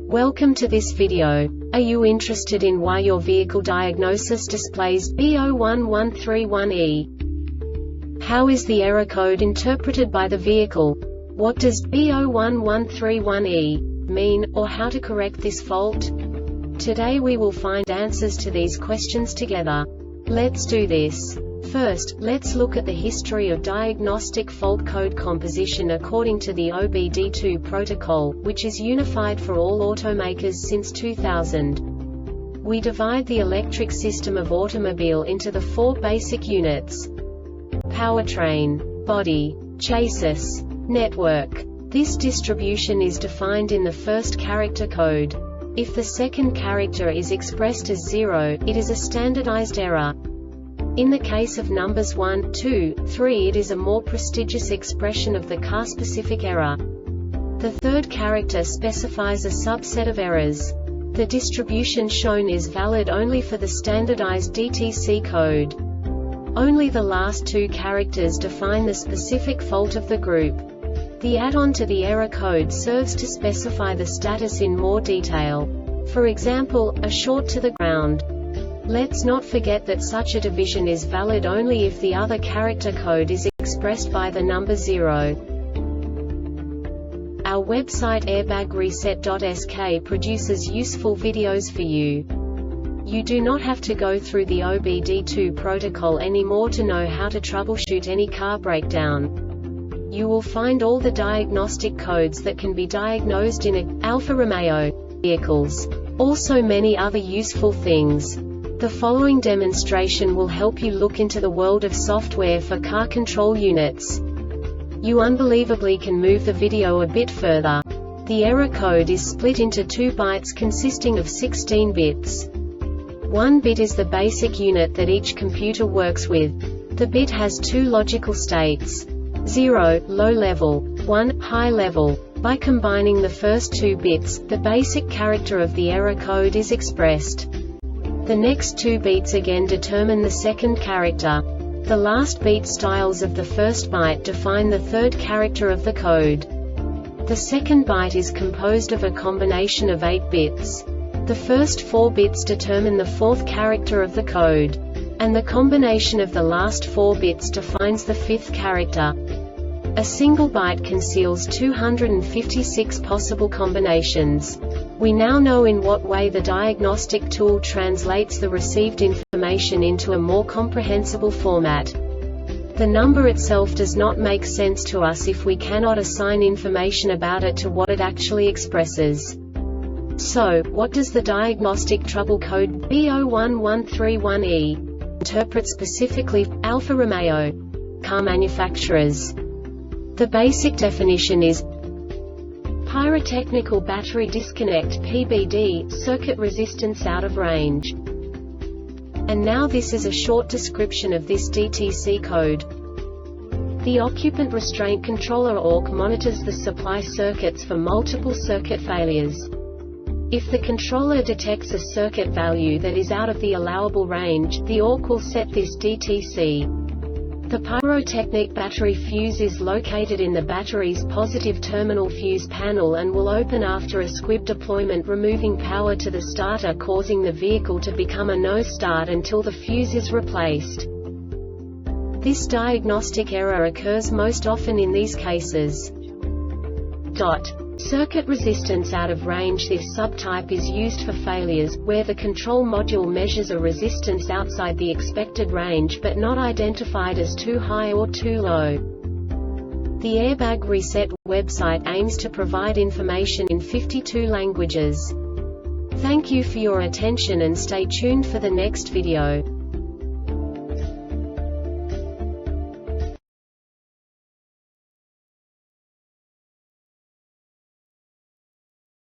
Welcome to this video. Are you interested in why your vehicle diagnosis displays B0113-1E? How is the error code interpreted by the vehicle? What does B0113-1E mean, or how to correct this fault? Today we will find answers to these questions together. Let's do this. First, let's look at the history of diagnostic fault code composition according to the OBD2 protocol, which is unified for all automakers since 2000. We divide the electric system of automobile into the four basic units: powertrain, body, chassis, network. This distribution is defined in the first character code. If the second character is expressed as 0, it is a standardized error. In the case of numbers 1, 2, 3, it is a more prestigious expression of the car-specific error. The third character specifies a subset of errors. The distribution shown is valid only for the standardized DTC code. Only the last two characters define the specific fault of the group. The add-on to the error code serves to specify the status in more detail. For example, a short to the ground. Let's not forget that such a division is valid only if the other character code is expressed by the number 0. Our website airbagreset.sk produces useful videos for you. You do not have to go through the OBD2 protocol anymore to know how to troubleshoot any car breakdown. You will find all the diagnostic codes that can be diagnosed in Alfa-Romeo vehicles. Also many other useful things. The following demonstration will help you look into the world of software for car control units. You unbelievably can move the video a bit further. The error code is split into 2 bytes consisting of 16 bits. 1 bit is the basic unit that each computer works with. The bit has 2 logical states: 0, low level, 1, high level. By combining the first 2 bits, the basic character of the error code is expressed. The next 2 beats again determine the second character. The last beat styles of the first byte define the third character of the code. The second byte is composed of a combination of 8 bits. The first 4 bits determine the fourth character of the code. And the combination of the last 4 bits defines the fifth character. A single byte conceals 256 possible combinations. We now know in what way the diagnostic tool translates the received information into a more comprehensible format. The number itself does not make sense to us if we cannot assign information about it to what it actually expresses. So, what does the Diagnostic Trouble Code B0113-1E interpret specifically for Alfa Romeo car manufacturers? The basic definition is Pyrotechnical Battery Disconnect (PBD), circuit resistance out of range. And now this is a short description of this DTC code. The Occupant Restraint Controller (ORC) monitors the supply circuits for multiple circuit failures. If the controller detects a circuit value that is out of the allowable range, the ORC will set this DTC. The Pyrotechnic Battery Fuse is located in the battery's positive terminal fuse panel and will open after a squib deployment, removing power to the starter, causing the vehicle to become a no-start until the fuse is replaced. This diagnostic error occurs most often in these cases. Circuit resistance out of range. This subtype is used for failures where the control module measures a resistance outside the expected range but not identified as too high or too low. The Airbag Reset website aims to provide information in 52 languages. Thank you for your attention and stay tuned for the next video.